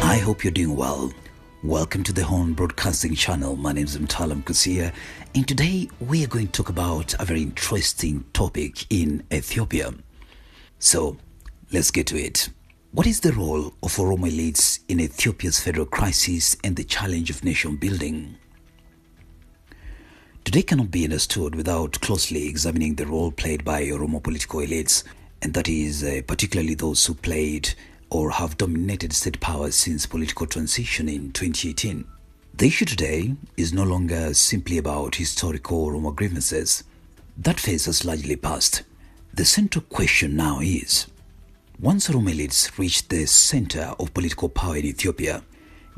I hope you're doing well. Welcome to the Horn Broadcasting Channel. My name is Mtalam Kusia, and today we are going to talk about a very interesting topic in Ethiopia. So, let's get to it. What is the role of Oromo elites in Ethiopia's federal crisis and the challenge of nation building? Today cannot be understood without closely examining the role played by Oromo political elites, and that is particularly those who played or have dominated state power since political transition in 2018. The issue today is no longer simply about historical Oromo grievances. That phase has largely passed. The central question now is, once Oromo elites reached the center of political power in Ethiopia,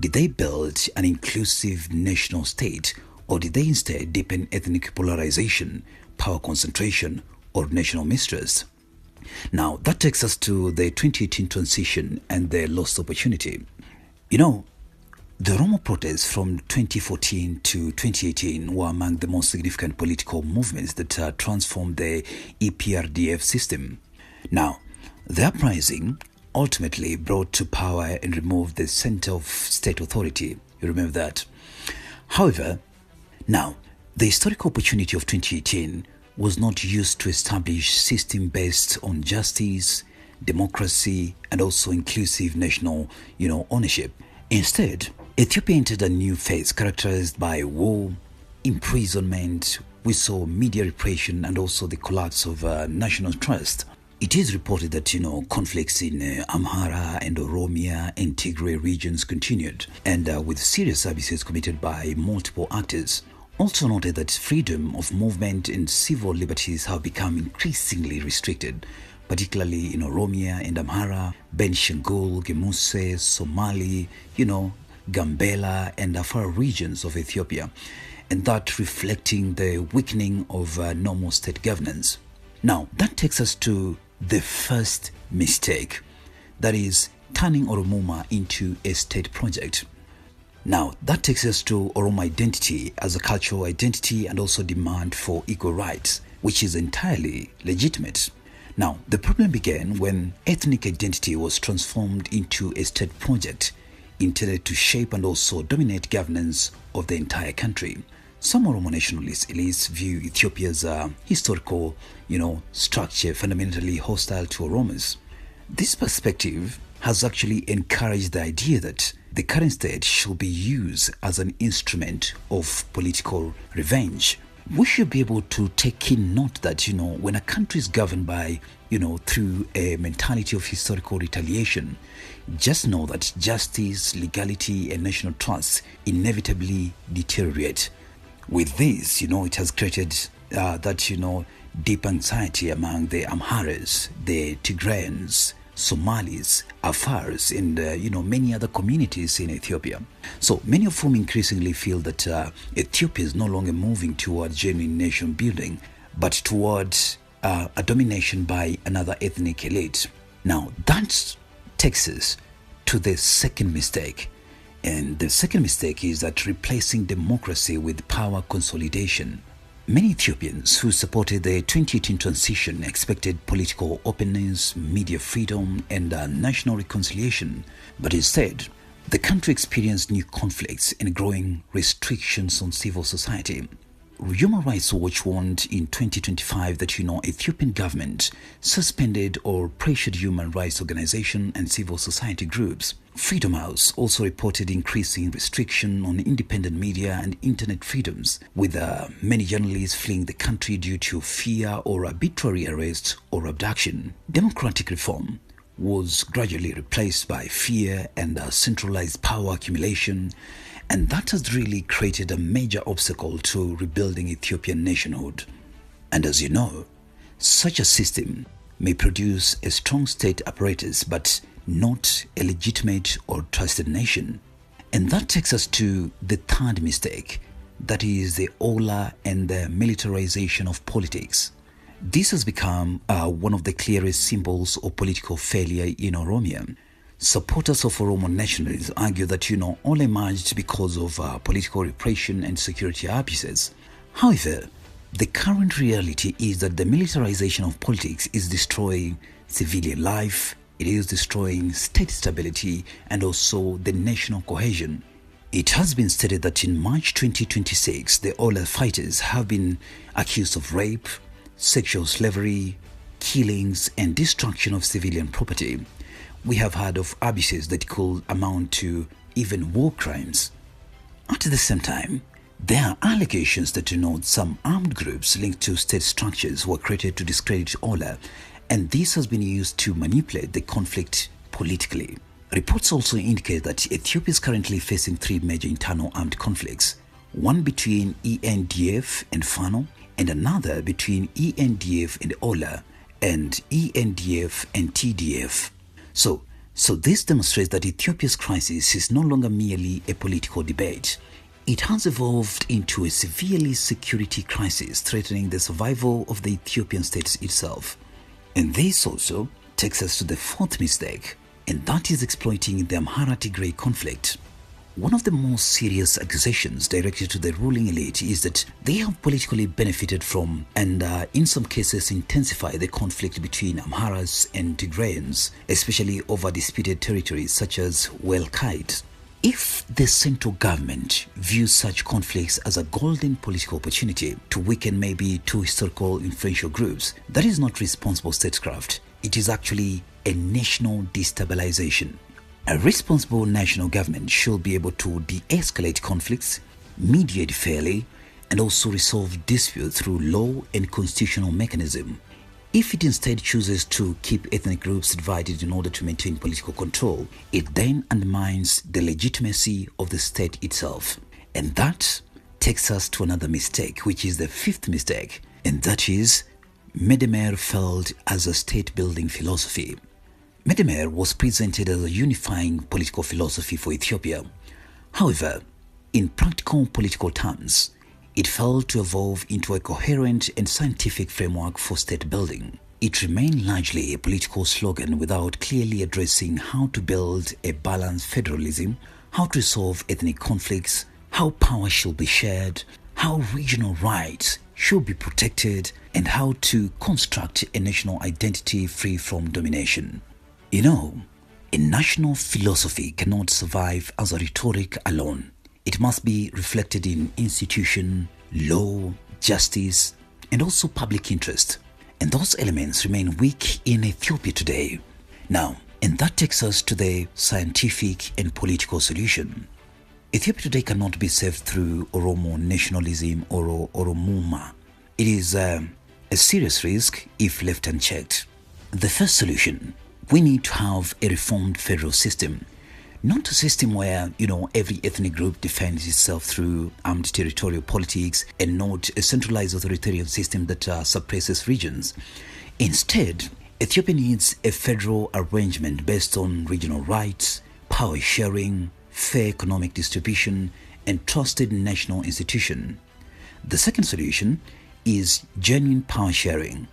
did they build an inclusive national state, or did they instead deepen ethnic polarization, power concentration, or national mistrust? Now, that takes us to the 2018 transition and the lost opportunity. You know, the Oromo protests from 2014 to 2018 were among the most significant political movements that transformed the EPRDF system. Now, the uprising ultimately brought to power and removed the center of state authority. You remember that? However, now, the historical opportunity of 2018 was not used to establish a system based on justice, democracy, and also inclusive national, ownership. Instead, Ethiopia entered a new phase characterized by war, imprisonment. We saw media repression and also the collapse of national trust. It is reported that, conflicts in Amhara and Oromia and Tigray regions continued, and with serious abuses committed by multiple actors. Also noted that freedom of movement and civil liberties have become increasingly restricted, particularly in Oromia and Amhara, Benishangul, Gemuse, Somali, Gambela and Afar regions of Ethiopia, and that reflecting the weakening of normal state governance. Now, that takes us to the first mistake, that is turning Oromoma into a state project. Now, that takes us to Oromo identity as a cultural identity and also demand for equal rights, which is entirely legitimate. Now, the problem began when ethnic identity was transformed into a state project intended to shape and also dominate governance of the entire country. Some Oromo nationalist elites view Ethiopia's historical, structure fundamentally hostile to Oromos. This perspective has actually encouraged the idea that the current state should be used as an instrument of political revenge. We should be able to take in note that, when a country is governed by, through a mentality of historical retaliation, just know that justice, legality, and national trust inevitably deteriorate. With this, it has created that, deep anxiety among the Amharas, the Tigrayans, Somalis, Afars, and many other communities in Ethiopia. So many of whom increasingly feel that Ethiopia is no longer moving towards genuine nation building, but towards a domination by another ethnic elite. Now that takes us to the second mistake. And the second mistake is that replacing democracy with power consolidation. Many Ethiopians who supported the 2018 transition expected political openness, media freedom, and national reconciliation. But instead, the country experienced new conflicts and growing restrictions on civil society. Human Rights Watch warned in 2025 that, Ethiopian government suspended or pressured human rights organizations and civil society groups. Freedom House also reported increasing restriction on independent media and internet freedoms, with many journalists fleeing the country due to fear or arbitrary arrest or abduction. Democratic reform was gradually replaced by fear and centralized power accumulation, and that has really created a major obstacle to rebuilding Ethiopian nationhood. And as you know, such a system may produce a strong state apparatus but not a legitimate or trusted nation. And that takes us to the third mistake, that is the Ola and the militarization of politics. This has become one of the clearest symbols of political failure in Oromia. Supporters of Oromo nationalism argue that, all emerged because of political repression and security abuses. However, the current reality is that the militarization of politics is destroying civilian life, It is destroying state stability and also the national cohesion. It has been stated that in March 2026, the Ola fighters have been accused of rape, sexual slavery, killings, and destruction of civilian property. We have heard of abuses that could amount to even war crimes. At the same time, there are allegations that denote some armed groups linked to state structures were created to discredit Ola, and this has been used to manipulate the conflict politically. Reports also indicate that Ethiopia is currently facing three major internal armed conflicts, one between ENDF and Fano, and another between ENDF and Ola, and ENDF and TDF. So this demonstrates that Ethiopia's crisis is no longer merely a political debate. It has evolved into a severely security crisis threatening the survival of the Ethiopian state itself. And this also takes us to the fourth mistake, and that is exploiting the Amhara-Tigray conflict. One of the most serious accusations directed to the ruling elite is that they have politically benefited from and in some cases intensify the conflict between Amharas and Tigrayans, especially over disputed territories such as Welkite. If the central government views such conflicts as a golden political opportunity to weaken maybe two historical influential groups, that is not responsible statecraft. It is actually a national destabilization. A responsible national government should be able to de-escalate conflicts, mediate fairly, and also resolve disputes through law and constitutional mechanism. If it instead chooses to keep ethnic groups divided in order to maintain political control, it then undermines the legitimacy of the state itself. And that takes us to another mistake, which is the fifth mistake, and that is Medemere failed as a state-building philosophy. Medemere was presented as a unifying political philosophy for Ethiopia. However, in practical political terms, it failed to evolve into a coherent and scientific framework for state building. It remained largely a political slogan without clearly addressing how to build a balanced federalism, how to resolve ethnic conflicts, how power should be shared, how regional rights should be protected, and how to construct a national identity free from domination. You know, a national philosophy cannot survive as a rhetoric alone. It must be reflected in institution, law, justice, and also public interest. And those elements remain weak in Ethiopia today. Now, and that takes us to the scientific and political solution. Ethiopia today cannot be saved through Oromo nationalism or Oromoma. It is a serious risk if left unchecked. The first solution, we need to have a reformed federal system. Not a system where, every ethnic group defends itself through armed territorial politics, and not a centralized authoritarian system that suppresses regions. Instead, Ethiopia needs a federal arrangement based on regional rights, power sharing, fair economic distribution, and trusted national institution. The second solution is genuine power sharing.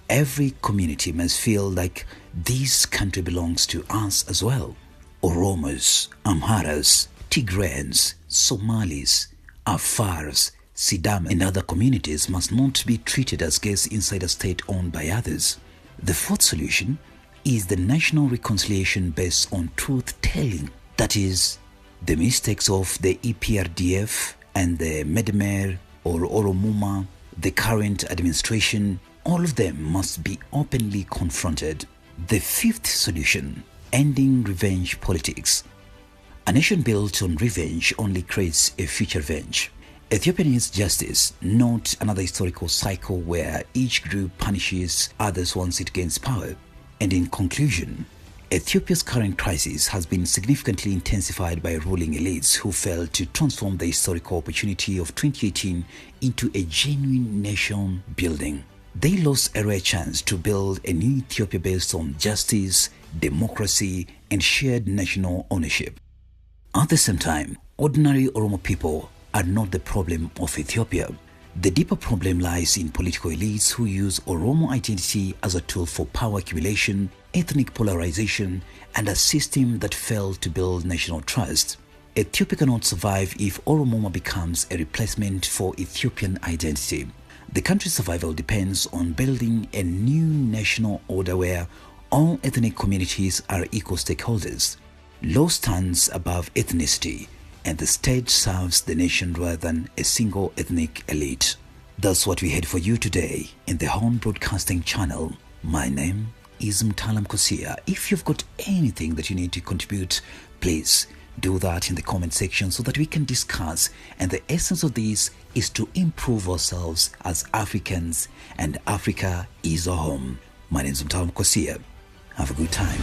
Every community must feel like this country belongs to us as well. Oromos, Amharas, Tigrayans, Somalis, Afars, Sidam, and other communities must not be treated as guests inside a state owned by others. The fourth solution is the national reconciliation based on truth-telling. That is, the mistakes of the EPRDF and the Medemere or Oromuma, the current administration, all of them must be openly confronted. The fifth solution, ending revenge politics. A nation built on revenge only creates a future revenge. Ethiopia needs justice, not another historical cycle where each group punishes others once it gains power. And in conclusion, Ethiopia's current crisis has been significantly intensified by ruling elites who failed to transform the historical opportunity of 2018 into a genuine nation building. They lost a rare chance to build a new Ethiopia based on justice, democracy, and shared national ownership. At the same time, ordinary Oromo people are not the problem of Ethiopia. The deeper problem lies in political elites who use Oromo identity as a tool for power accumulation, ethnic polarization, and a system that failed to build national trust. Ethiopia cannot survive if Oromoma becomes a replacement for Ethiopian identity. The country's survival depends on building a new national order where all ethnic communities are equal stakeholders. Law stands above ethnicity, and the state serves the nation rather than a single ethnic elite. That's what we had for you today in the Home Broadcasting Channel. My name is Mtalam Kosia. If you've got anything that you need to contribute, please do that in the comment section so that we can discuss. And the essence of this is to improve ourselves as Africans, and Africa is our home. My name is Mtalam Kosia. Have a good time.